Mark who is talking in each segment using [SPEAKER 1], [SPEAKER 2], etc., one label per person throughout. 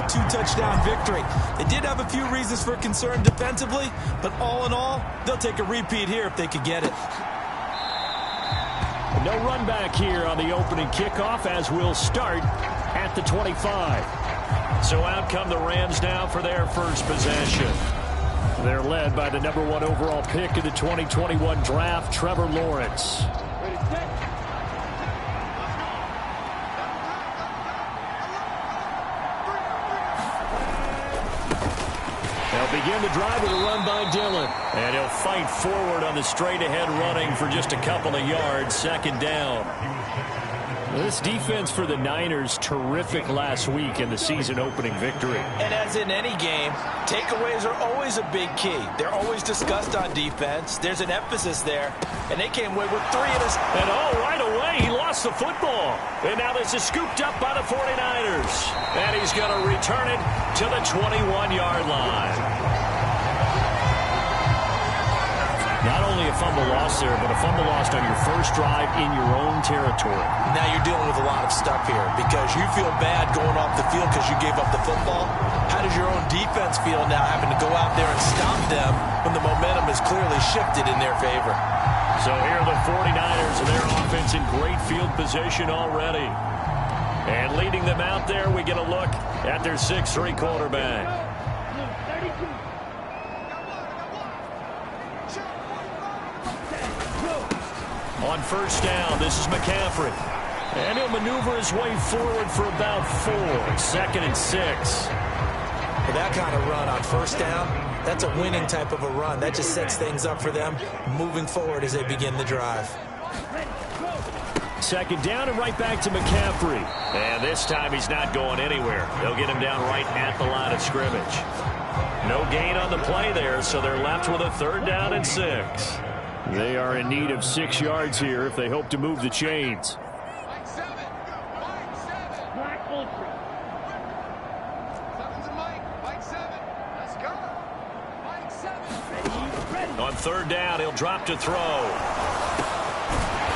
[SPEAKER 1] 2-touchdown victory. They did have a few reasons for concern defensively, but all in all, they'll take a repeat here if they could get it.
[SPEAKER 2] No run back here on the opening kickoff as we'll start at the 25. So out come the Rams now for their first possession. They're led by the #1 overall pick in the 2021 draft, Trevor Lawrence. They'll begin the drive with a run by Dillon. And he'll fight forward on the straight-ahead running for just a couple of yards, second down. This defense for the Niners, terrific last week in the season-opening victory.
[SPEAKER 1] And as in any game, takeaways are always a big key. They're always discussed on defense. There's an emphasis there, and they came away with 3 of this.
[SPEAKER 2] And right away, he lost the football. And now this is scooped up by the 49ers. And he's going to return it to the 21-yard line. Not only a fumble loss there, but a fumble lost on your first drive in your own territory.
[SPEAKER 1] Now you're dealing with a lot of stuff here because you feel bad going off the field because you gave up the football. How does your own defense feel now having to go out there and stop them when the momentum is clearly shifted in their favor?
[SPEAKER 2] So here are the 49ers and their offense in great field position already. And leading them out there, we get a look at their 6'3" quarterback. On first down, this is McCaffrey. And he'll maneuver his way forward for about 4. 2nd and 6.
[SPEAKER 1] With that kind of run on first down, that's a winning type of a run. That just sets things up for them moving forward as they begin the drive.
[SPEAKER 2] 2nd down and right back to McCaffrey. And this time he's not going anywhere. They'll get him down right at the line of scrimmage. No gain on the play there, so they're left with a 3rd down and 6. They are in need of 6 yards here if they hope to move the chains. On 3rd down, he'll drop to throw.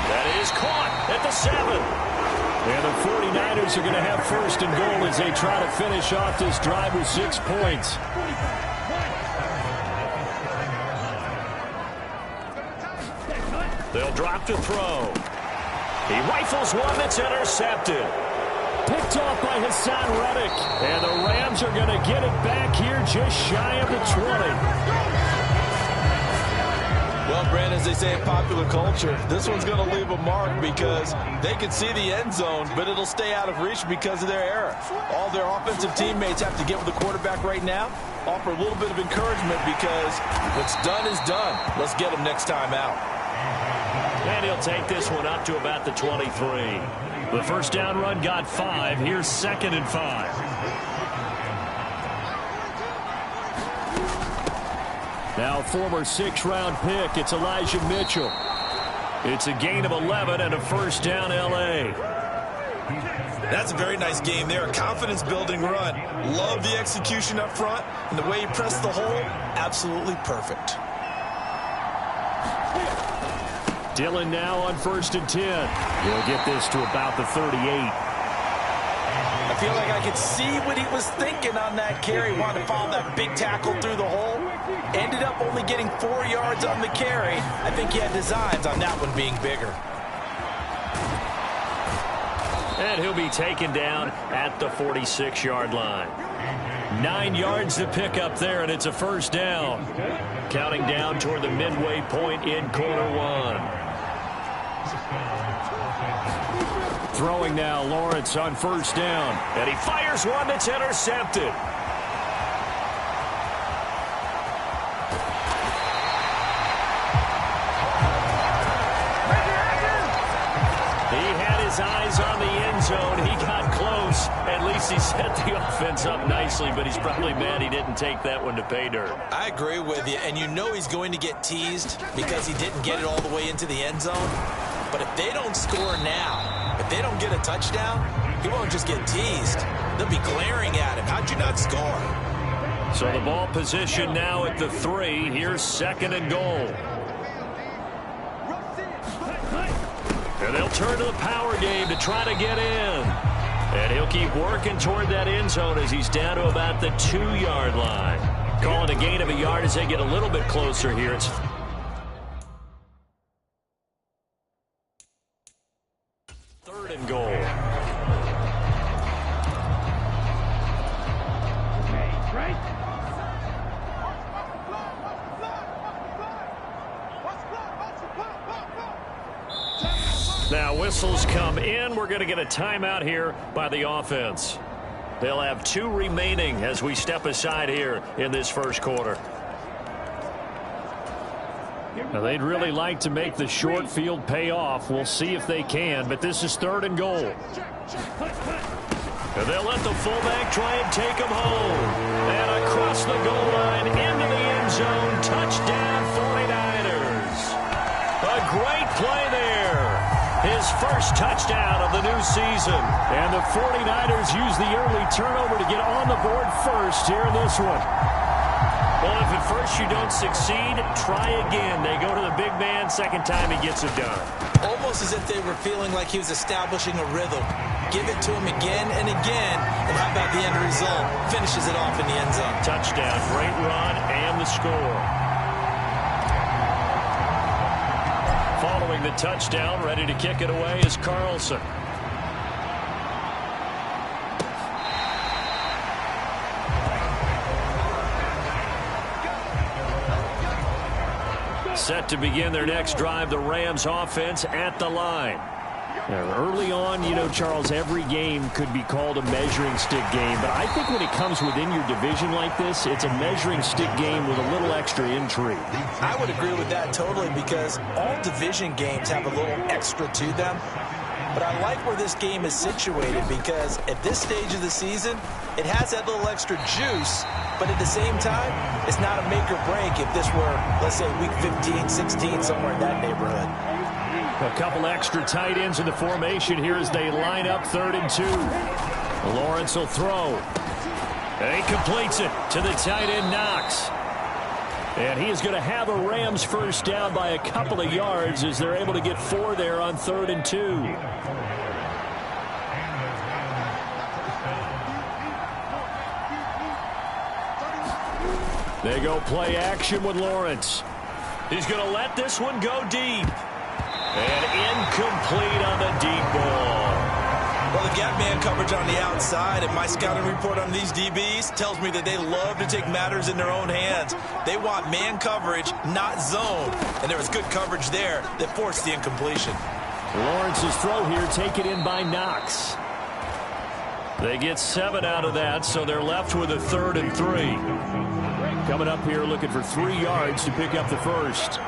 [SPEAKER 2] That is caught at the 7. And the 49ers are going to have 1st and goal as they try to finish off this drive with 6 points. They'll drop to throw. He rifles one that's intercepted. Picked off by Hassan Reddick. And the Rams are going to get it back here just shy of the 20.
[SPEAKER 1] Well, Brandon, as they say in popular culture, this one's going to leave a mark because they can see the end zone, but it'll stay out of reach because of their error. All their offensive teammates have to get with the quarterback right now, offer a little bit of encouragement because what's done is done. Let's get them next time out.
[SPEAKER 2] And he'll take this one up to about the 23. The first down run got 5. Here's 2nd and 5. Now former 6th-round pick, it's Elijah Mitchell. It's a gain of 11 and a first down L.A.
[SPEAKER 1] That's a very nice game there, a confidence-building run. Love the execution up front, and the way he pressed the hole, absolutely perfect.
[SPEAKER 2] Dillon now on 1st and 10. He'll get this to about the 38.
[SPEAKER 1] I feel like I could see what he was thinking on that carry. Wanted to follow that big tackle through the hole. Ended up only getting 4 yards on the carry. I think he had designs on that one being bigger.
[SPEAKER 2] And he'll be taken down at the 46-yard line. 9 yards to pick up there, and it's a first down. Counting down toward the midway point in quarter 1. Throwing now, Lawrence on first down. And he fires one that's intercepted. He had his eyes on the end zone. He got close. At least he set the offense up nicely, but he's probably mad he didn't take that one to pay dirt.
[SPEAKER 1] I agree with you, and you know he's going to get teased because he didn't get it all the way into the end zone. But if they don't score now, if they don't get a touchdown, he won't just get teased. They'll be glaring at him. How'd you not score?
[SPEAKER 2] So the ball position now at the 3. Here's 2nd and goal. And they'll turn to the power game to try to get in. And he'll keep working toward that end zone as he's down to about the 2-yard line. Calling a gain of a yard as they get a little bit closer here. It's 3rd and goal. Now whistles come in. We're going to get a timeout here by the offense. They'll have 2 remaining as we step aside here in this first quarter. Now they'd really like to make the short field pay off. We'll see if they can, but this is 3rd and goal. And they'll let the fullback try and take him home. And across the goal line into the end zone. Touchdown 49ers. A great play there. His first touchdown of the new season. And the 49ers use the early turnover to get on the board first here in this one. Well, if at first you don't succeed, try again. They go to the big man. Second time he gets it done.
[SPEAKER 1] Almost as if they were feeling like he was establishing a rhythm. Give it to him again and again. And how about the end result? Finishes it off in the end zone.
[SPEAKER 2] Touchdown, great run, and the score. Following the touchdown, ready to kick it away is Carlson. Set to begin their next drive, the Rams offense at the line. Now, early on, you know, Charles, every game could be called a measuring stick game. But I think when it comes within your division like this, it's a measuring stick game with a little extra intrigue.
[SPEAKER 1] I would agree with that totally because all division games have a little extra to them. But I like where this game is situated because at this stage of the season, it has that little extra juice. But at the same time, it's not a make or break if this were, let's say, week 15, 16, somewhere in that neighborhood.
[SPEAKER 2] A couple extra tight ends in the formation here as they line up 3rd and 2. Lawrence will throw. And he completes it to the tight end, Knox. And he is going to have a Rams first down by a couple of yards as they're able to get 4 there on 3rd and 2. They go play action with Lawrence. He's going to let this one go deep. And incomplete on the deep ball.
[SPEAKER 1] Well, the gap man coverage on the outside, and my scouting report on these DBs tells me that they love to take matters in their own hands. They want man coverage, not zone. And there was good coverage there that forced the incompletion.
[SPEAKER 2] Lawrence's throw here taken in by Knox. They get 7 out of that, so they're left with a 3rd and 3. Coming up here looking for 3 yards to pick up the first.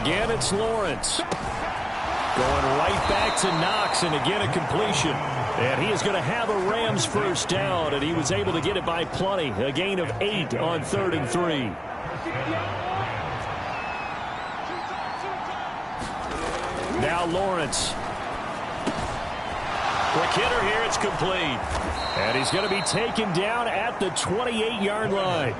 [SPEAKER 2] Again, it's Lawrence. Going right back to Knox, and again a completion. And he is going to have a Rams first down, and he was able to get it by plenty. A gain of 8 on 3rd and 3. Now Lawrence. Quick hitter here, it's complete. And he's going to be taken down at the 28-yard line.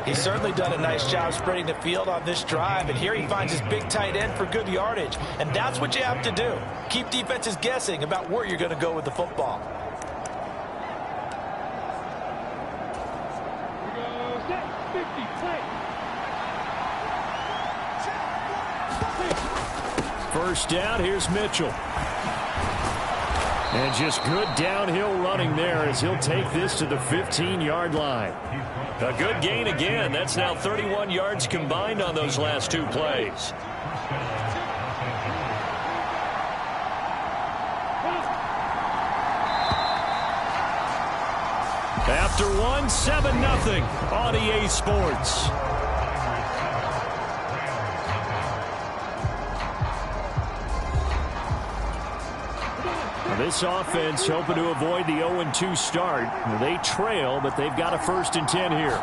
[SPEAKER 1] He's certainly done a nice job spreading the field on this drive, and here he finds his big tight end for good yardage. And that's what you have to do. Keep defenses guessing about where you're going to go with the football.
[SPEAKER 2] First down, here's Mitchell. And just good downhill running there as he'll take this to the 15-yard line. A good gain again. That's now 31 yards combined on those last 2 plays. After 1, 7-0 on EA Sports. This offense hoping to avoid the 0-2 start. They trail, but they've got a 1st and 10 here.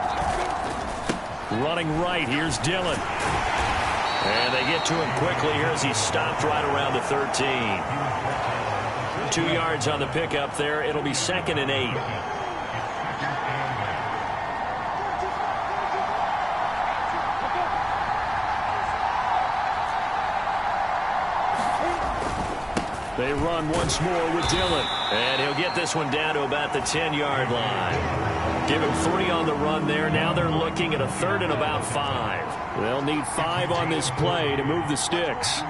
[SPEAKER 2] Running right, here's Dillon. And they get to him quickly here as he's stopped right around the 13. 2 yards on the pickup there. It'll be 2nd and 8. run once more with Dillon. And he'll get this one down to about the 10-yard line. Give him 3 on the run there. Now they're looking at a 3rd and about 5. They'll need 5 on this play to move the sticks.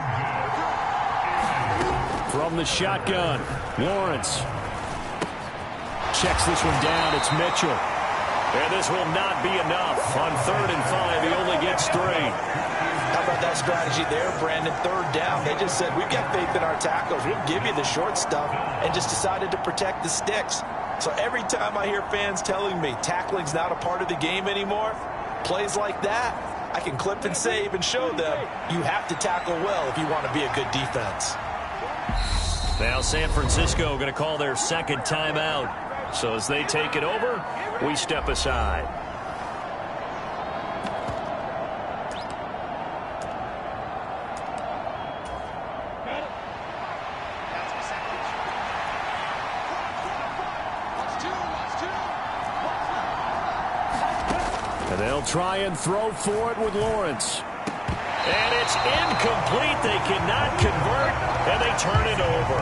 [SPEAKER 2] From the shotgun, Lawrence checks this one down. It's Mitchell. And this will not be enough. On 3rd and 5, he only gets 3.
[SPEAKER 1] How about that strategy there, Brandon? 3rd down. They just said, we've got faith in our tackles. We'll give you the short stuff, and just decided to protect the sticks. So every time I hear fans telling me tackling's not a part of the game anymore, plays like that, I can clip and save and show them you have to tackle well if you want to be a good defense.
[SPEAKER 2] Now San Francisco going to call their 2nd timeout. So as they take it over, we step aside. And they'll try and throw for it with Lawrence. And it's incomplete. They cannot convert, and they turn it over.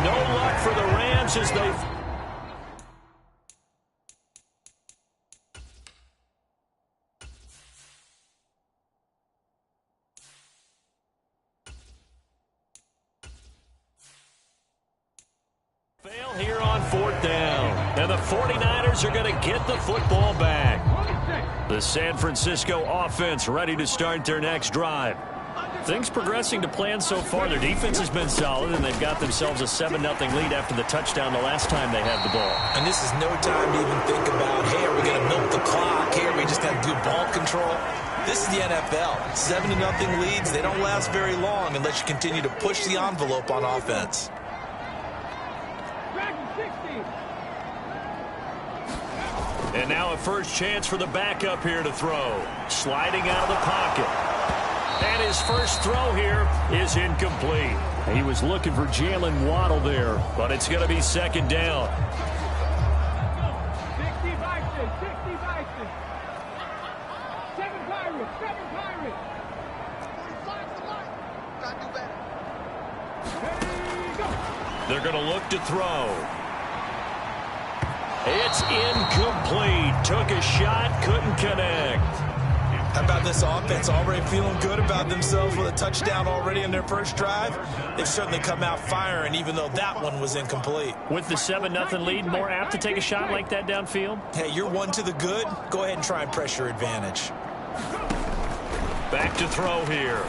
[SPEAKER 2] No luck for the Rams as they... fail here on 4th down. And the 49ers are going to get the football back. The San Francisco offense ready to start their next drive. Things progressing to plan so far. Their defense has been solid, and they've got themselves a 7-0 lead after the touchdown the last time they had the ball.
[SPEAKER 1] And this is no time to even think about, hey, are we going to milk the clock? Hey, are we just going to do ball control? This is the NFL. 7-0 leads, they don't last very long unless you continue to push the envelope on offense.
[SPEAKER 2] And now a first chance for the backup here to throw. Sliding out of the pocket. And his first throw here is incomplete. He was looking for Jalen Waddle there, but it's going to be 2nd down.
[SPEAKER 3] 60 Vikings, 60 Vikings. 7 Pirates, 7 Pirates. 45 to 1. Got to do better.
[SPEAKER 2] They're going to look to throw. It's incomplete. Took a shot, couldn't connect.
[SPEAKER 1] How about this offense already feeling good about themselves with a touchdown already in their first drive? They've certainly come out firing, even though that one was incomplete.
[SPEAKER 2] With the 7-0 lead, more apt to take a shot like that downfield?
[SPEAKER 1] Hey, you're 1 to the good. Go ahead and try and press your advantage.
[SPEAKER 2] Back to throw here.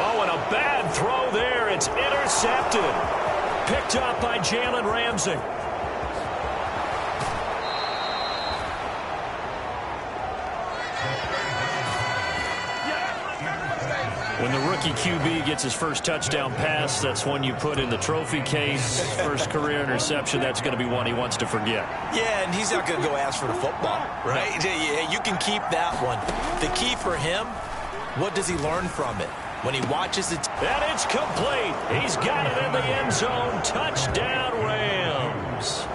[SPEAKER 2] Oh, and a bad throw there. It's intercepted. Picked up by Jalen Ramsey. When the rookie QB gets his first touchdown pass, that's one you put in the trophy case. First career interception, that's going to be one he wants to forget.
[SPEAKER 1] Yeah, and he's not going to go ask for the football, right? Yeah, you can keep that one. The key for him, what does he learn from it? When he watches it.
[SPEAKER 2] And it's complete. He's got it in the end zone. Touchdown, Rams.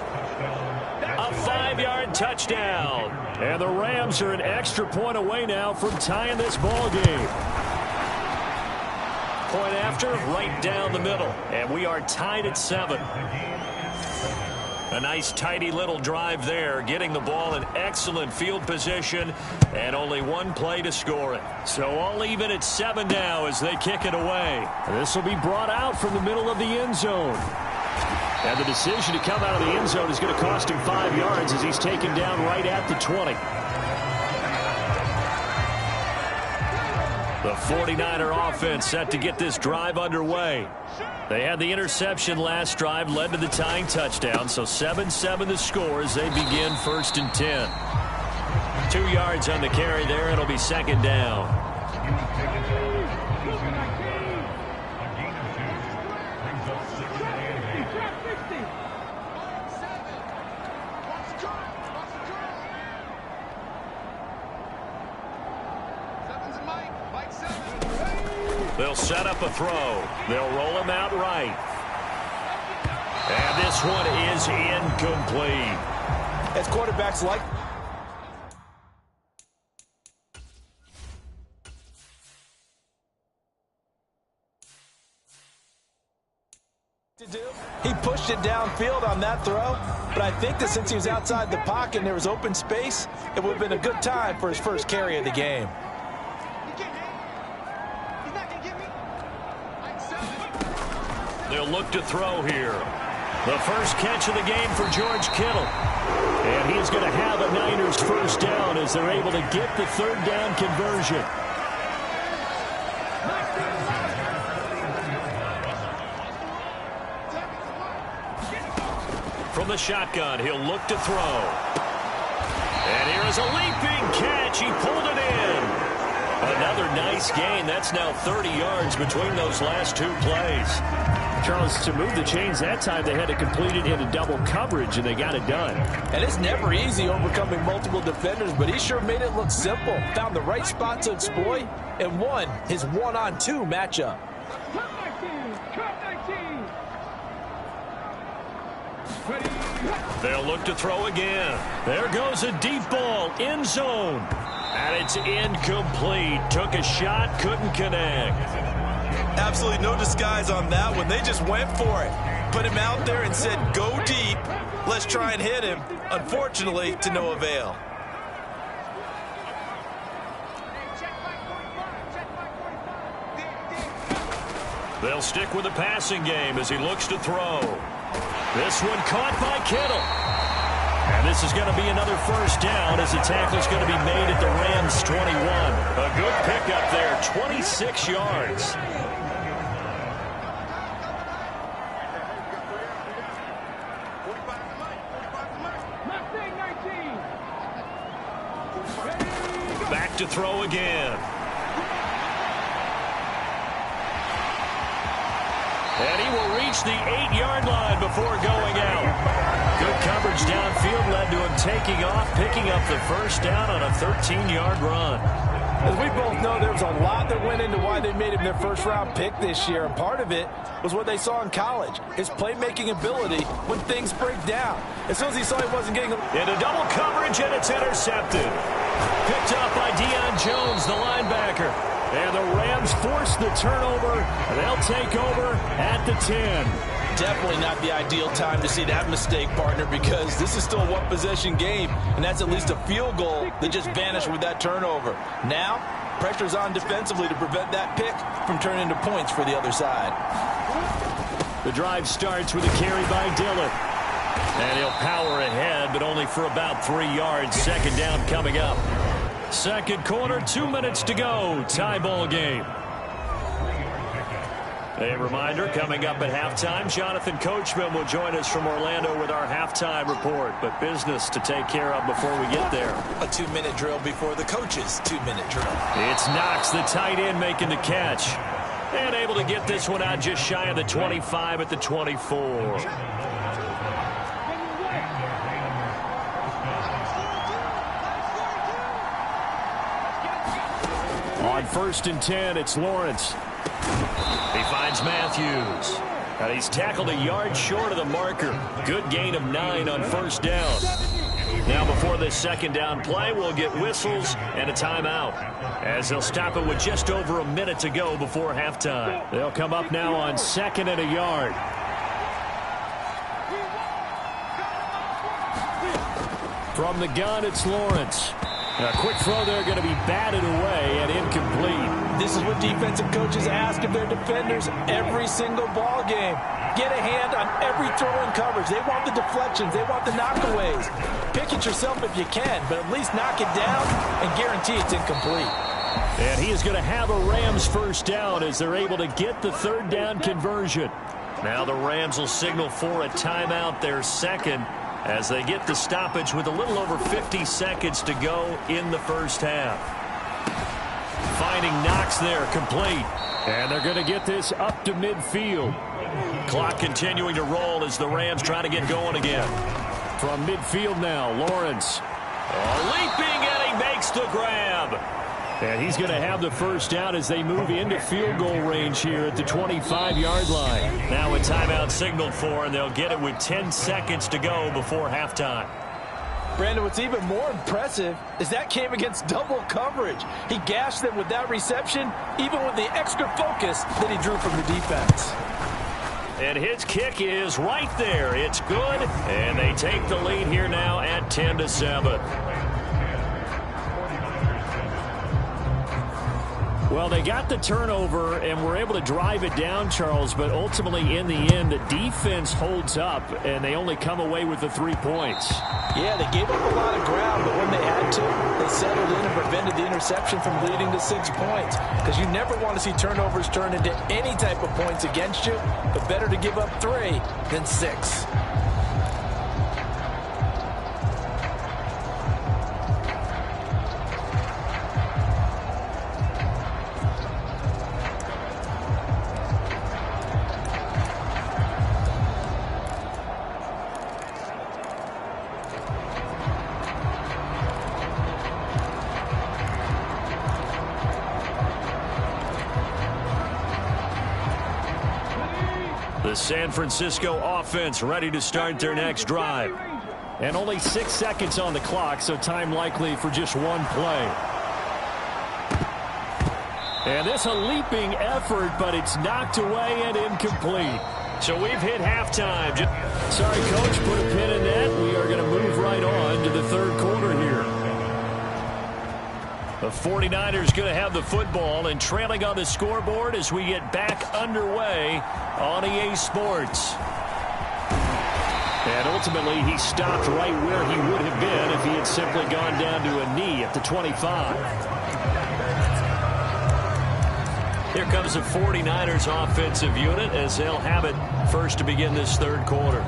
[SPEAKER 2] A 5-yard touchdown. And the Rams are an extra point away now from tying this ball game. Point after, right down the middle. And we are tied at 7. A nice, tidy little drive there, getting the ball in excellent field position, and only one play to score it. So all even at 7 now as they kick it away. This will be brought out from the middle of the end zone. And the decision to come out of the end zone is going to cost him 5 yards as he's taken down right at the 20. The 49er offense set to get this drive underway. They had the interception last drive, led to the tying touchdown, so 7-7 the score as they begin 1st and 10. 2 yards on the carry there. It'll be 2nd down. They'll set up a throw. They'll roll him out right. And this one is incomplete.
[SPEAKER 1] As quarterbacks like... To do. He pushed it downfield on that throw, but I think that since he was outside the pocket and there was open space, it would have been a good time for his first carry of the game.
[SPEAKER 2] They'll look to throw here. The first catch of the game for George Kittle. And he's going to have a Niners first down as they're able to get the third down conversion. From the shotgun, he'll look to throw. And here is a leaping catch. He pulled it in. Another nice gain. That's now 30 yards between those last two plays.
[SPEAKER 4] Charles, to move the chains that time, they had to complete it into double coverage, and they got it done.
[SPEAKER 1] And it's never easy overcoming multiple defenders, but he sure made it look simple. Found the right spot to exploit and won his one-on-two matchup.
[SPEAKER 2] They'll look to throw again. There goes a deep ball, end zone. And it's incomplete. Took a shot, couldn't connect.
[SPEAKER 1] Absolutely no disguise on that one. They just went for it. Put him out there and said, go deep. Let's try and hit him. Unfortunately, to no avail.
[SPEAKER 2] They'll stick with the passing game as he looks to throw. This one caught by Kittle. And this is going to be another first down as the tackle's going to be made at the Rams' 21. A good pickup there, 26 yards. Back to throw again. And he will reach the 8-yard line before going out. Good coverage downfield led to him taking off, picking up the first down on a 13-yard run.
[SPEAKER 1] As we both know, there was a lot that went into why they made him their first-round pick this year, and part of it was what they saw in college, his playmaking ability when things break down. As soon as he saw he wasn't getting
[SPEAKER 2] into double coverage, and it's intercepted. Picked up by Deion Jones, the linebacker. And the Rams force the turnover. They'll take over at the 10.
[SPEAKER 1] Definitely not the ideal time to see that mistake, partner, because this is still a one-possession game, and that's at least a field goal that just vanished with that turnover. Now, pressure's on defensively to prevent that pick from turning into points for the other side.
[SPEAKER 2] The drive starts with a carry by Dillon. And he'll power ahead, but only for about 3 yards. Second down coming up. Second quarter, 2 minutes to go. Tie ball game. A reminder, coming up at halftime, Jonathan Coachman will join us from Orlando with our halftime report. But business to take care of before we get there.
[SPEAKER 1] A 2-minute drill before the coach's 2-minute drill.
[SPEAKER 2] It's Knox, the tight end, making the catch. And able to get this one out just shy of the 25 at the 24. On 1st and 10, it's Lawrence. He finds Matthews. And he's tackled a yard short of the marker. Good gain of 9 on first down. Now before this second down play, we'll get whistles and a timeout, as they'll stop it with just over a minute to go before halftime. They'll come up now on 2nd and a yard. From the gun, it's Lawrence. A quick throw there going to be batted away and incomplete.
[SPEAKER 1] This is what defensive coaches ask of their defenders every single ball game. Get a hand on every throw in coverage. They want the deflections. They want the knockaways. Pick it yourself if you can, but at least knock it down and guarantee it's incomplete.
[SPEAKER 2] And he is going to have a Rams first down as they're able to get the third down conversion. Now the Rams will signal for a timeout, their second, as they get the stoppage with a little over 50 seconds to go in the first half. Finding Knox there, complete. And they're going to get this up to midfield. Clock continuing to roll as the Rams try to get going again. From midfield now, Lawrence. Leaping, and he makes the grab. And he's going to have the first down as they move into field goal range here at the 25-yard line. Now a timeout signaled for, and they'll get it with 10 seconds to go before halftime.
[SPEAKER 1] Brandon, what's even more impressive is that came against double coverage. He gashed them with that reception, even with the extra focus that he drew from the defense.
[SPEAKER 2] And his kick is right there. It's good, and they take the lead here now at 10-7.
[SPEAKER 4] Well, they got the turnover and were able to drive it down, Charles, but ultimately in the end, the defense holds up, and they only come away with the 3 points.
[SPEAKER 1] Yeah, they gave up a lot of ground, but when they had to, they settled in and prevented the interception from leading to 6 points. Because you never want to see turnovers turn into any type of points against you, but better to give up 3 than 6.
[SPEAKER 2] The San Francisco offense ready to start their next drive.
[SPEAKER 4] And only 6 seconds on the clock, so time likely for just one play. And this a leaping effort, but it's knocked away and incomplete.
[SPEAKER 2] So we've hit halftime.
[SPEAKER 4] Sorry, Coach, put a pin in that. We are going to move right on to the third quarter here.
[SPEAKER 2] The 49ers going to have the football and trailing on the scoreboard as we get back underway on EA Sports.
[SPEAKER 4] And ultimately, he stopped right where he would have been if he had simply gone down to a knee at the 25.
[SPEAKER 2] Here comes the 49ers offensive unit as they'll have it first to begin this third quarter.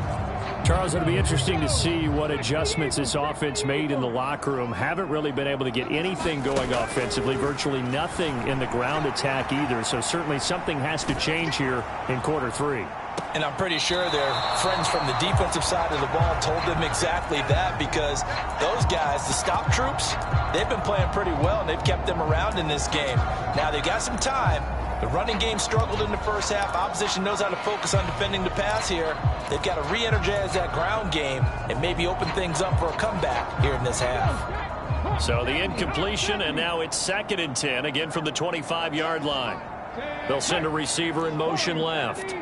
[SPEAKER 4] Charles, it'll be interesting to see what adjustments this offense made in the locker room. Haven't really been able to get anything going offensively, virtually nothing in the ground attack either. So certainly something has to change here in quarter 3.
[SPEAKER 1] And I'm pretty sure their friends from the defensive side of the ball told them exactly that, because those guys, the stop troops, they've been playing pretty well, and they've kept them around in this game. Now, they've got some time. The running game struggled in the first half. Opposition knows how to focus on defending the pass here. They've got to re-energize that ground game and maybe open things up for a comeback here in this half.
[SPEAKER 2] So the incompletion, and now it's 2nd and 10, again from the 25-yard line. They'll send a receiver in motion left.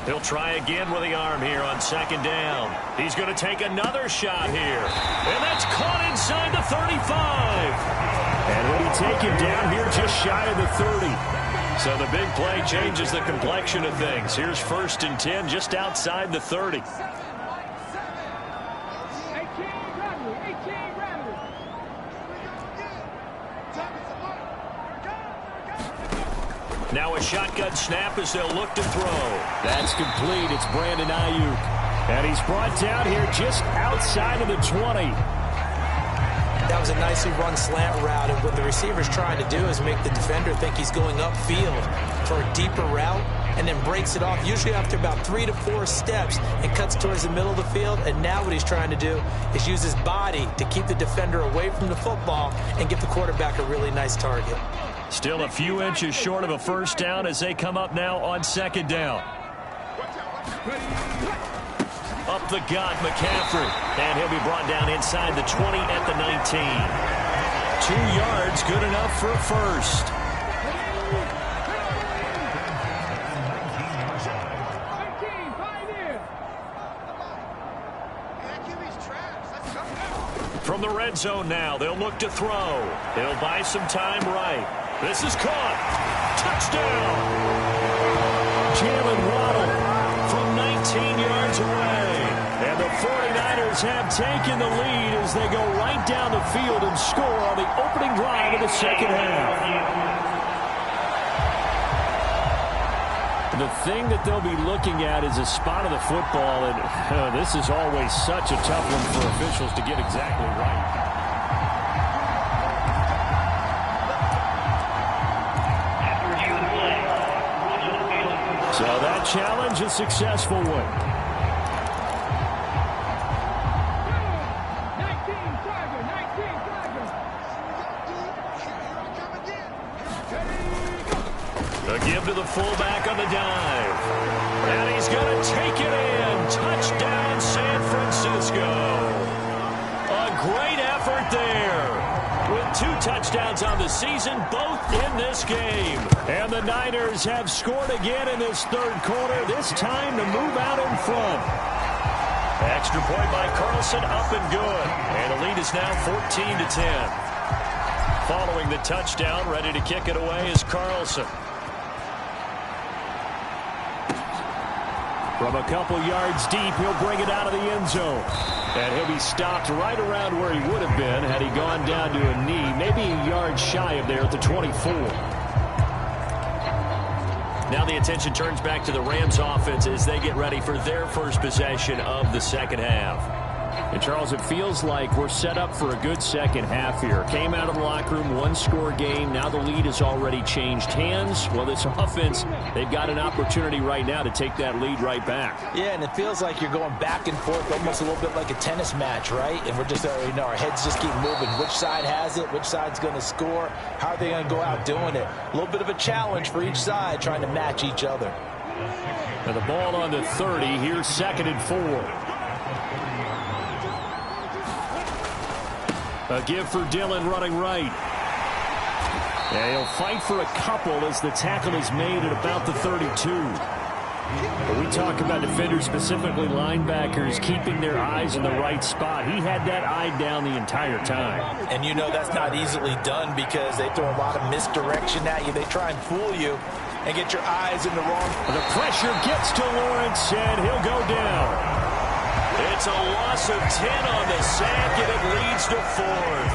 [SPEAKER 2] He'll try again with the arm here on 2nd down. He's going to take another shot here. And that's caught inside the 35.
[SPEAKER 4] And will he take him down here just shy of the 30?
[SPEAKER 2] So the big play changes the complexion of things. Here's 1st and 10 just outside the 30. Now a shotgun snap as they'll look to throw.
[SPEAKER 4] That's complete. It's Brandon Ayuk. And he's brought down here just outside of the 20.
[SPEAKER 5] That was a nicely run slant route, and what the receiver's trying to do is make the defender think he's going upfield for a deeper route, and then breaks it off, usually after about 3 to 4 steps, and cuts towards the middle of the field. And now what he's trying to do is use his body to keep the defender away from the football and give the quarterback a really nice target.
[SPEAKER 2] Still a few inches short of a first down as they come up now on 2nd down. Up the gut, McCaffrey. And he'll be brought down inside the 20 at the 19. 2 yards, good enough for a first. From the red zone now, they'll look to throw. He'll buy some time right. This is caught. Touchdown.
[SPEAKER 4] Jalen Waddle
[SPEAKER 2] from 19 yards away.
[SPEAKER 4] And the 49ers have taken the lead as they go right down the field and score on the opening drive of the second half. The thing that they'll be looking at is a spot of the football, and this is always such a tough one for officials to get exactly right. So that challenge, a successful one.
[SPEAKER 2] A give to the fullback on the dive. And he's going to take it in. Touchdown, San Francisco. A great effort there with 2 touchdowns on the season, both in this game.
[SPEAKER 4] And the Niners have scored again in this third quarter, this time to move out in front.
[SPEAKER 2] Extra point by Carlson, up and good. And the lead is now 14-10. Following the touchdown, ready to kick it away is Carlson.
[SPEAKER 4] From a couple yards deep, he'll bring it out of the end zone. And he'll be stopped right around where he would have been had he gone down to a knee, maybe a yard shy of there at the 24.
[SPEAKER 2] Now the attention turns back to the Rams offense as they get ready for their first possession of the second half.
[SPEAKER 4] And, Charles, it feels like we're set up for a good second half here. Came out of the locker room, one-score game. Now the lead has already changed hands. Well, this offense, they've got an opportunity right now to take that lead right back.
[SPEAKER 5] Yeah, and it feels like you're going back and forth, almost a little bit like a tennis match, right? And we're just already know our heads just keep moving. Which side has it? Which side's going to score? How are they going to go out doing it? A little bit of a challenge for each side, trying to match each other.
[SPEAKER 4] And the ball on the 30. Here's 2nd and 4. A give for Dillon running right. And he'll fight for a couple as the tackle is made at about the 32. But we talk about defenders, specifically linebackers, keeping their eyes in the right spot. He had that eye down the entire time.
[SPEAKER 5] And you know that's not easily done because they throw a lot of misdirection at you. They try and fool you and get your eyes in the wrong.
[SPEAKER 4] The pressure gets to Lawrence, and he'll go down.
[SPEAKER 2] It's a loss of 10 on the sack, and it leads to 4th.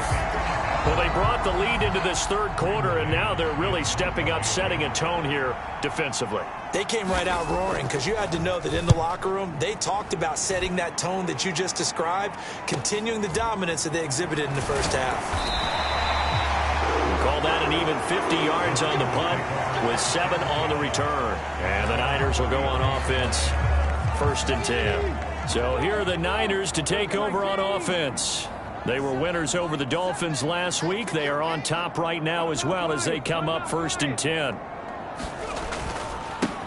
[SPEAKER 2] Well, they brought the lead into this third quarter, and now they're really stepping up, setting a tone here defensively.
[SPEAKER 5] They came right out roaring because you had to know that in the locker room, they talked about setting that tone that you just described, continuing the dominance that they exhibited in the first half.
[SPEAKER 2] We call that an even 50 yards on the punt with 7 on the return. And the Niners will go on offense, 1st and 10. So here are the Niners to take over on offense. They were winners over the Dolphins last week. They are on top right now as well as they come up 1st and 10.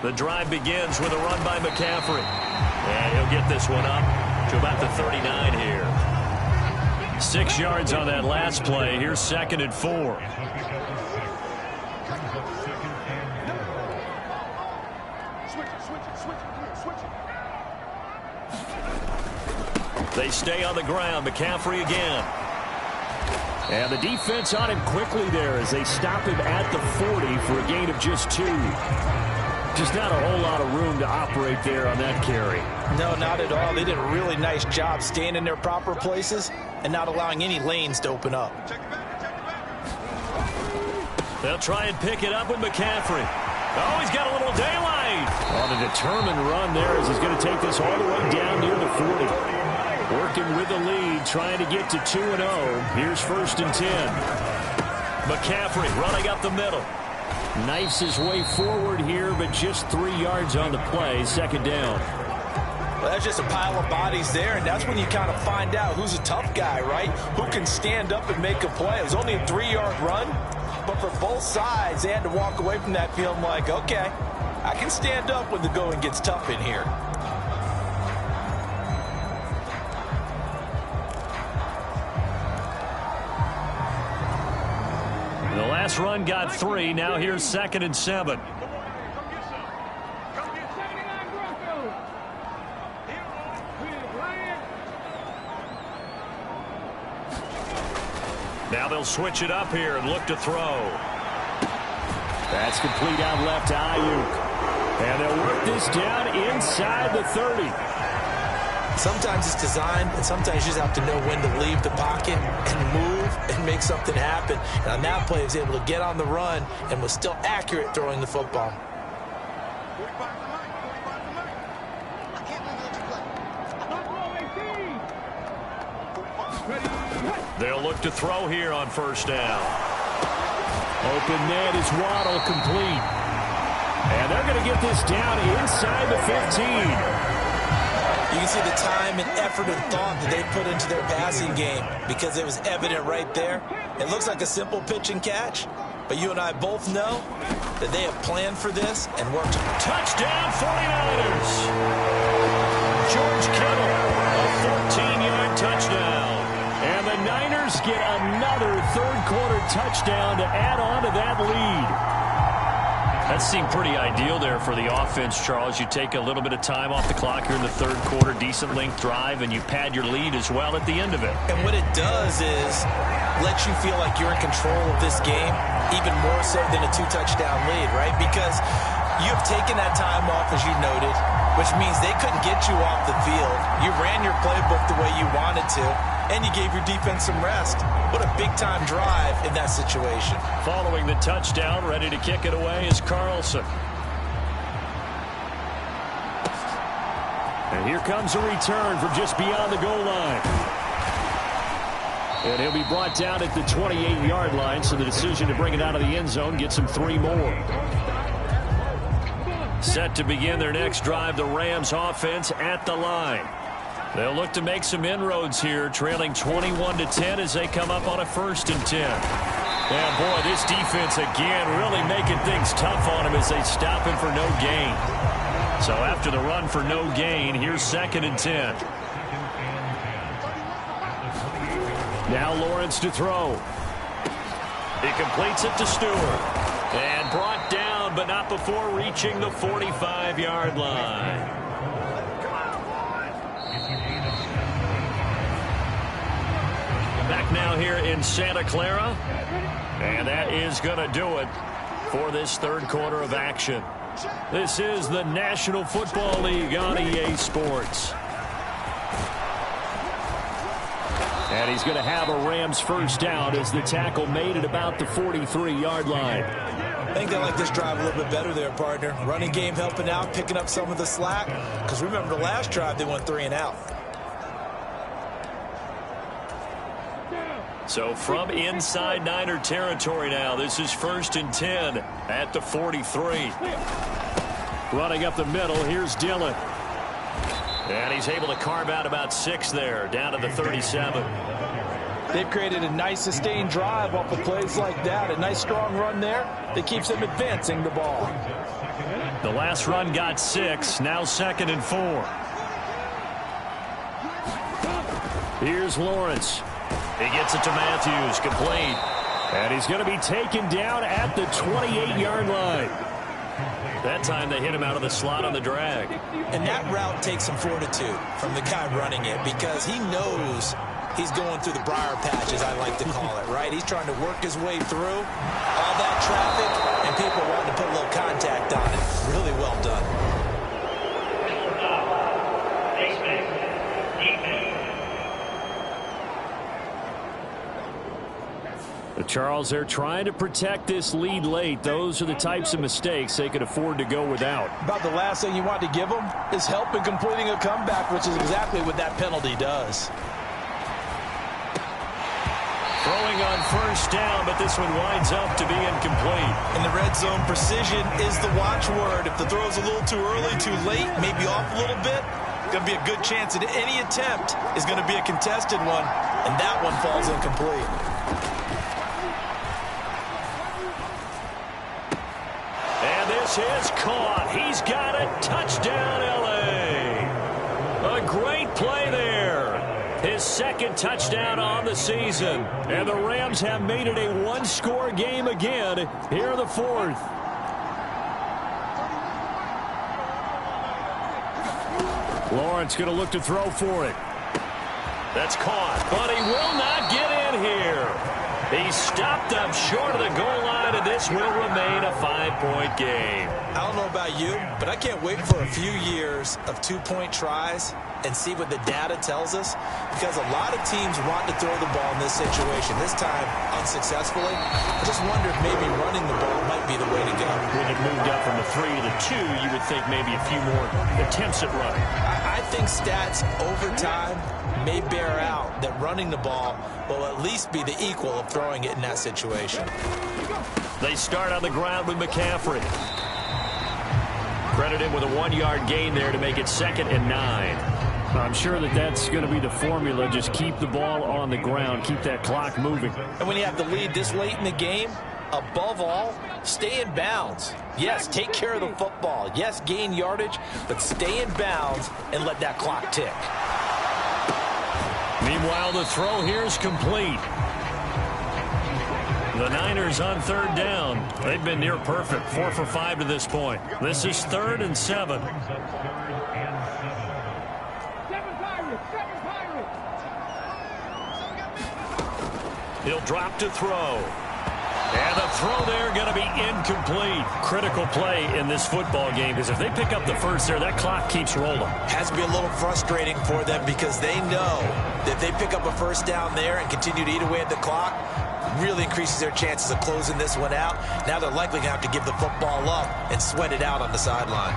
[SPEAKER 2] The drive begins with a run by McCaffrey. And he'll get this one up to about the 39 here. 6 yards on that last play. Here's 2nd and 4. They stay on the ground. McCaffrey again.
[SPEAKER 4] And the defense on him quickly there as they stop him at the 40 for a gain of just 2. Just not a whole lot of room to operate there on that carry.
[SPEAKER 5] No, not at all. They did a really nice job staying in their proper places and not allowing any lanes to open up.
[SPEAKER 2] They'll try and pick it up with McCaffrey. Oh, he's got a little daylight.
[SPEAKER 4] On a determined run there as he's going to take this all the way down near the 40. Working with the lead, trying to get to 2-0. Here's 1st and 10.
[SPEAKER 2] McCaffrey running up the middle.
[SPEAKER 4] Knifes his way forward here, but just 3 yards on the play. 2nd down.
[SPEAKER 5] Well, that's just a pile of bodies there, and that's when you kind of find out who's a tough guy, right? Who can stand up and make a play. It was only a 3-yard run, but for both sides, they had to walk away from that feeling like, okay, I can stand up when the going gets tough in here.
[SPEAKER 2] The last run got 3. Now here's 2nd and 7. Now they'll switch it up here and look to throw.
[SPEAKER 4] That's complete out left to Ayuk. And they'll work this down inside the 30.
[SPEAKER 5] Sometimes it's designed, and sometimes you just have to know when to leave the pocket and move and make something happen. And on that play, he was able to get on the run and was still accurate throwing the football.
[SPEAKER 2] They'll look to throw here on 1st down.
[SPEAKER 4] Open net is Waddle, complete. And they're going to get this down inside the 15.
[SPEAKER 5] You can see the time and effort and thought that they put into their passing game because it was evident right there. It looks like a simple pitch and catch, but you and I both know that they have planned for this and worked.
[SPEAKER 2] Touchdown 49ers! George Kittle, a 14-yard touchdown.
[SPEAKER 4] And the Niners Rams get another third-quarter touchdown to add on to that lead.
[SPEAKER 2] That seemed pretty ideal there for the offense, Charles. You take a little bit of time off the clock here in the third quarter, decent length drive, and you pad your lead as well at the end of it.
[SPEAKER 5] And what it does is let you feel like you're in control of this game, even more so than a 2-touchdown lead, right? Because you've taken that time off, as you noted, which means they couldn't get you off the field. You ran your playbook the way you wanted to, and you gave your defense some rest. What a big-time drive in that situation.
[SPEAKER 2] Following the touchdown, ready to kick it away is Carlson.
[SPEAKER 4] And here comes a return from just beyond the goal line. And he'll be brought down at the 28-yard line, so the decision to bring it out of the end zone gets him 3 more.
[SPEAKER 2] Set to begin their next drive, the Rams offense at the line. They'll look to make some inroads here, trailing 21-10 as they come up on a 1st and 10. And boy, this defense again really making things tough on him as they stop him for no gain. So after the run for no gain, here's 2nd and 10.
[SPEAKER 4] Now Lawrence to throw.
[SPEAKER 2] He completes it to Stewart. And brought down, but not before reaching the 45-yard line. Back now here in Santa Clara. And that is going to do it for this third quarter of action. This is the National Football League on EA Sports.
[SPEAKER 4] And he's going to have a Rams first down as the tackle made at about the 43-yard line.
[SPEAKER 5] I think they like this drive a little bit better there, partner. Running game helping out, picking up some of the slack. Because remember, the last drive, they went 3 and out.
[SPEAKER 2] So from inside Niner territory now, this is 1st and 10 at the 43.
[SPEAKER 4] Running up the middle, here's Dillon.
[SPEAKER 2] And he's able to carve out about 6 there, down to the 37.
[SPEAKER 1] They've created a nice sustained drive off of plays like that. A nice strong run there that keeps them advancing the ball.
[SPEAKER 2] The last run got 6, now 2nd and 4.
[SPEAKER 4] Here's Lawrence.
[SPEAKER 2] He gets it to Matthews, complete.
[SPEAKER 4] And he's going to be taken down at the 28-yard line.
[SPEAKER 2] That time they hit him out of the slot on the drag.
[SPEAKER 5] And that route takes some fortitude from the guy running it because he knows he's going through the briar patch, as I like to call it, right? He's trying to work his way through all that traffic, and people wanting to put a little contact on it. Really well done.
[SPEAKER 4] Charles, they're trying to protect this lead late. Those are the types of mistakes they could afford to go without.
[SPEAKER 1] About the last thing you want to give them is help in completing a comeback, which is exactly what that penalty does.
[SPEAKER 2] Throwing on 1st down, but this one winds up to be incomplete.
[SPEAKER 5] In the red zone, precision is the watchword. If the throw's a little too early, too late, maybe off a little bit, going to be a good chance that any attempt is going to be a contested one, and that one falls incomplete.
[SPEAKER 2] This is caught. He's got it. Touchdown, L.A. A great play there. His 2nd touchdown on the season. And the Rams have made it a one-score game again here in the 4th.
[SPEAKER 4] Lawrence going to look to throw for it.
[SPEAKER 2] That's caught, but he will not get in here. He stopped up short of the goal line, and this will remain a 5-point game.
[SPEAKER 5] I don't know about you, but I can't wait for a few years of 2-point tries and see what the data tells us, because a lot of teams want to throw the ball in this situation, this time unsuccessfully. I just wonder if maybe running the ball might be the way to go.
[SPEAKER 2] When it moved up from the 3 to the 2, you would think maybe a few more attempts at running.
[SPEAKER 5] I think stats over time may bear out that running the ball will at least be the equal of throwing it in that situation.
[SPEAKER 2] They start on the ground with McCaffrey. Credit him with a 1-yard gain there to make it 2nd and 9.
[SPEAKER 4] I'm sure that that's going to be the formula. Just keep the ball on the ground. Keep that clock moving.
[SPEAKER 5] And when you have the lead this late in the game, above all, stay in bounds. Yes, take care of the football. Yes, gain yardage, but stay in bounds and let that clock tick.
[SPEAKER 2] Meanwhile, the throw here is complete. The Niners on third down. They've been near perfect, 4 for 5 to this point. This is 3rd and 7. He'll drop to throw. And the throw there going to be incomplete. Critical play in this football game, because if they pick up the first there, that clock keeps rolling.
[SPEAKER 5] Has to be a little frustrating for them because they know that if they pick up a first down there and continue to eat away at the clock, really increases their chances of closing this one out. Now they're likely going to have to give the football up and sweat it out on the sideline.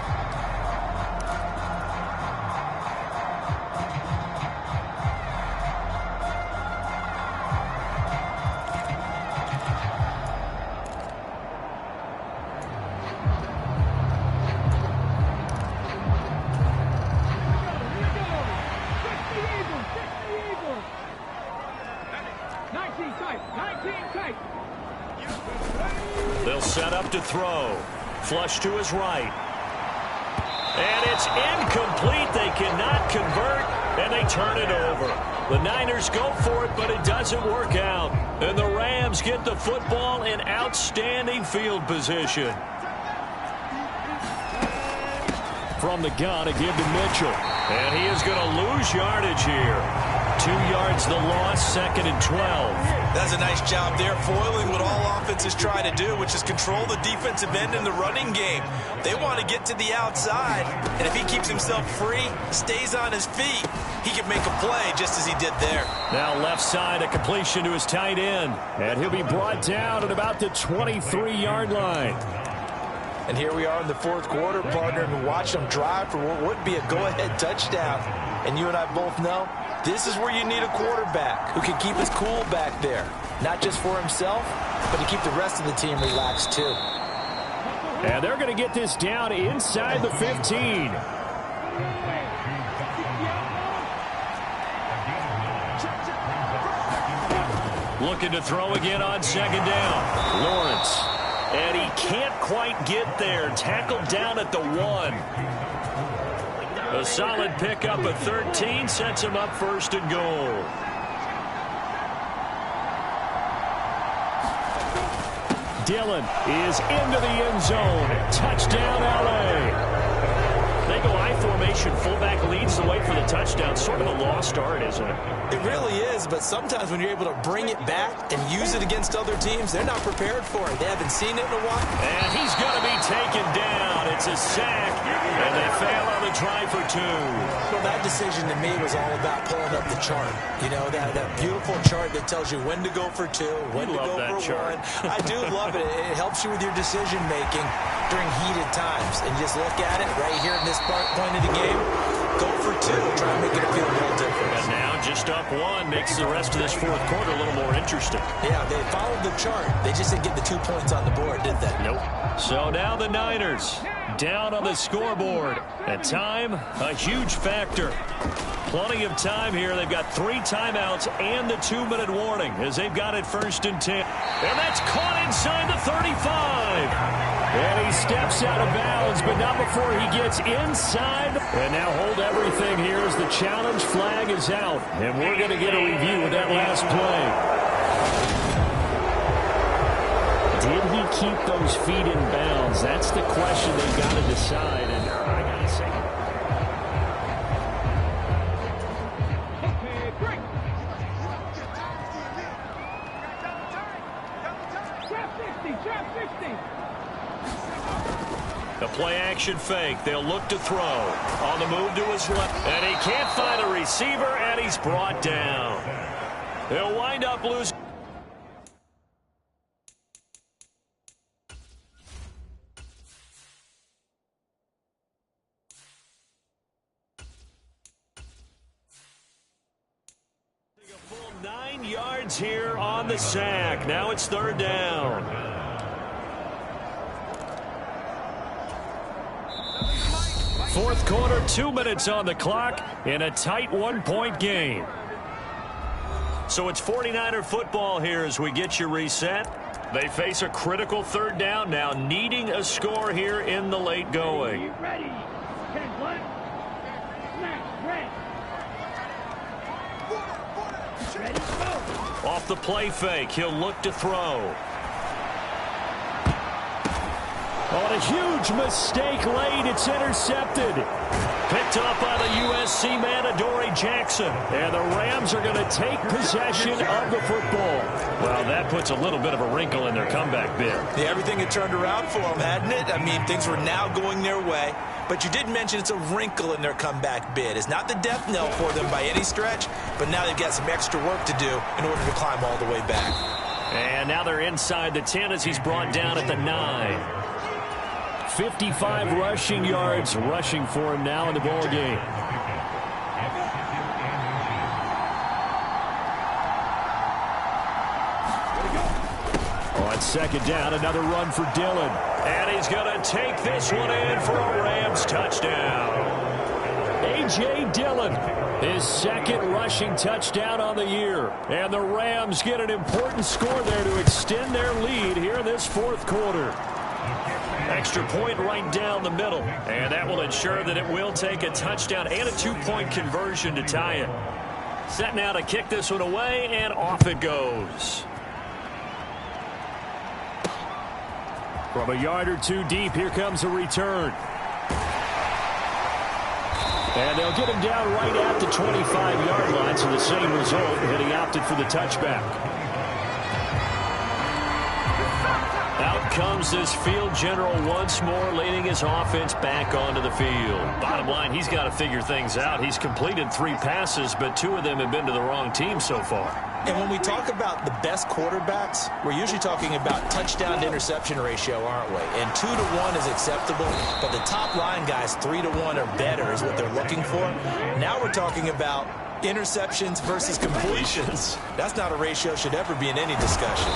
[SPEAKER 2] They'll set up to throw. Flush to his right. And it's incomplete. They cannot convert, and they turn it over. The Niners go for it, but it doesn't work out. And the Rams get the football in outstanding field position.
[SPEAKER 4] From the gun, a give to Mitchell.
[SPEAKER 2] And he is going to lose yardage here. 2 yards the loss, 2nd and 12.
[SPEAKER 5] That's a nice job there, foiling what all offenses try to do, which is control the defensive end in the running game. They want to get to the outside, and if he keeps himself free, stays on his feet, he can make a play just as he did there.
[SPEAKER 4] Now left side, a completion to his tight end. And he'll be brought down at about the 23-yard line.
[SPEAKER 1] And here we are in the 4th quarter, partner, and watch them drive for what would be a go-ahead touchdown. And you and I both know this is where you need a quarterback who can keep his cool back there. Not just for himself, but to keep the rest of the team relaxed too.
[SPEAKER 4] And they're going to get this down inside the 15.
[SPEAKER 2] Looking to throw again on 2nd down. Lawrence. And he can't quite get there. Tackled down at the 1. A solid pickup at 13 sets him up 1st and goal.
[SPEAKER 4] Dillon is into the end zone. Touchdown, L.A.
[SPEAKER 2] They go I formation. Fullback leads the way for the touchdown. Sort of a lost art, isn't it?
[SPEAKER 5] It really is, but sometimes when you're able to bring it back and use it against other teams, they're not prepared for it. They haven't seen it in a while.
[SPEAKER 2] And he's going to be taken down. It's a sack, and they fail on the try for 2.
[SPEAKER 5] Well, that decision to me was all about pulling up the chart. You know, that beautiful chart that tells you when to go for 2, when to go for 1. I do love it. It helps you with your decision-making during heated times. And just look at it right here in this point of the game. Go for 2. Try and make it feel a little different.
[SPEAKER 2] And now just up 1 makes the rest of this 4th quarter a little more interesting.
[SPEAKER 5] Yeah, they followed the chart. They just didn't get the 2 points on the board, did they?
[SPEAKER 2] Nope. So now the Niners down on the scoreboard. At time, a huge factor. Plenty of time here. They've got 3 timeouts and the 2-minute warning as they've got it 1st and 10. And that's caught inside the 35.
[SPEAKER 4] And he steps out of bounds, but not before he gets inside. And now hold everything here as the challenge flag is out. And we're going to get a review of that last play. Did he keep those feet in bounds? That's the question they've got to decide. And I got to say,
[SPEAKER 2] the play-action fake. They'll look to throw. On the move to his left. And he can't find a receiver, and he's brought down. They'll wind up losing. A full 9 yards here on the sack. Now it's 3rd down. Fourth quarter, 2 minutes on the clock in a tight 1-point game. So it's 49er football here as we get you reset. They face a critical 3rd down now, needing a score here in the late going.
[SPEAKER 3] Ready. 10-1. Snap. Red. Ready. Go.
[SPEAKER 2] Off the play fake, he'll look to throw.
[SPEAKER 4] On a huge mistake late, it's intercepted.
[SPEAKER 2] Picked up by the USC man, Adoree Jackson.
[SPEAKER 4] And the Rams are going to take possession of the football.
[SPEAKER 2] Well, that puts a little bit of a wrinkle in their comeback bid.
[SPEAKER 5] Yeah, everything had turned around for them, hadn't it? I mean, things were now going their way. But you did mention it's a wrinkle in their comeback bid. It's not the death knell for them by any stretch, but now they've got some extra work to do in order to climb all the way back.
[SPEAKER 2] And now they're inside the 10 as he's brought down at the 9.
[SPEAKER 4] 55 rushing yards rushing for him now in the ball game. On second down, another run for Dillon.
[SPEAKER 2] And he's going to take this one in for a Rams touchdown.
[SPEAKER 4] A.J. Dillon, his second rushing touchdown on the year. And the Rams get an important score there to extend their lead here in this fourth quarter.
[SPEAKER 2] Extra point right down the middle. And that will ensure that it will take a touchdown and a 2-point conversion to tie it. Set now to kick this one away, and off it goes.
[SPEAKER 4] From a yard or two deep, here comes a return. And they'll get him down right at the 25-yard line, so the same result, and he opted for the touchback.
[SPEAKER 2] Out comes this field general once more, leading his offense back onto the field. Bottom line, he's got to figure things out. He's completed 3 passes, but 2 of them have been to the wrong team so far.
[SPEAKER 5] And when we talk about the best quarterbacks, we're usually talking about touchdown to interception ratio, aren't we? And 2 to 1 is acceptable, but the top line guys 3 to 1 or better is what they're looking for. Now we're talking about interceptions versus completions. That's not a ratio should ever be in any discussion.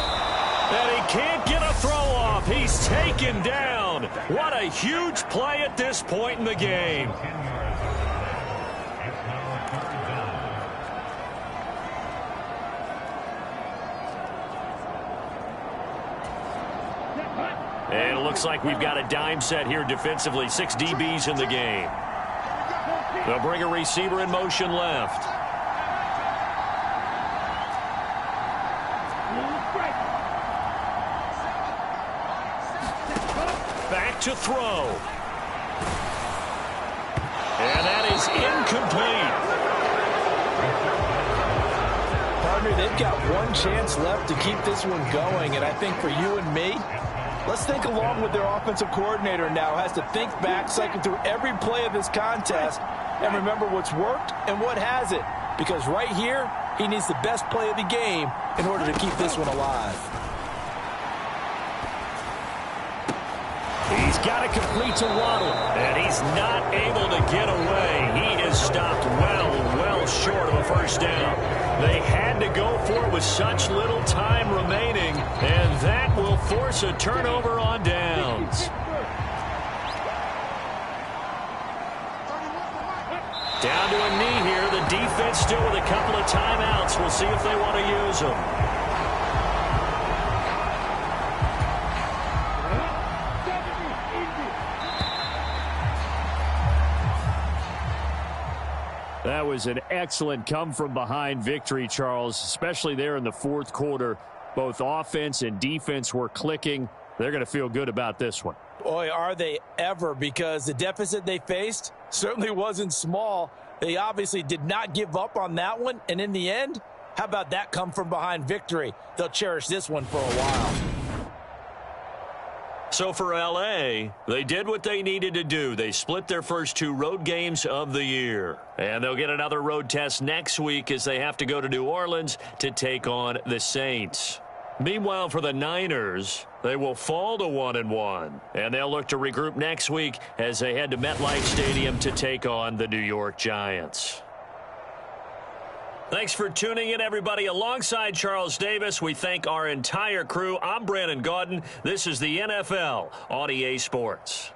[SPEAKER 2] And he can't get a throw off. He's taken down. What a huge play at this point in the game. And it looks like we've got a dime set here defensively. 6 DBs in the game. They'll bring a receiver in motion left. Back to throw. And that is incomplete.
[SPEAKER 1] Partner, they've got one chance left to keep this one going, and I think for you and me, let's think along with their offensive coordinator now. Has to think back, cycle through every play of this contest, and remember what's worked and what hasn't. Because right here, he needs the best play of the game in order to keep this one alive.
[SPEAKER 4] He's got to complete to Waddle.
[SPEAKER 2] And he's not able to get away. He is stopped well short of a first down. They had to go for it with such little time remaining, and that will force a turnover on downs. Down to a knee here. The defense still with a couple of timeouts. We'll see if they want to use them.
[SPEAKER 4] That was an excellent come-from-behind victory, Charles, especially there in the fourth quarter. Both offense and defense were clicking. They're going to feel good about this one.
[SPEAKER 1] Boy, are they ever, because the deficit they faced certainly wasn't small. They obviously did not give up on that one, and in the end, how about that come-from-behind victory? They'll cherish this one for a while.
[SPEAKER 2] So for L.A., they did what they needed to do. They split their first 2 road games of the year. And they'll get another road test next week as they have to go to New Orleans to take on the Saints. Meanwhile, for the Niners, they will fall to 1-1. And they'll look to regroup next week as they head to MetLife Stadium to take on the New York Giants. Thanks for tuning in, everybody. Alongside Charles Davis, we thank our entire crew. I'm Brandon Gaudin. This is the NFL on EA Sports.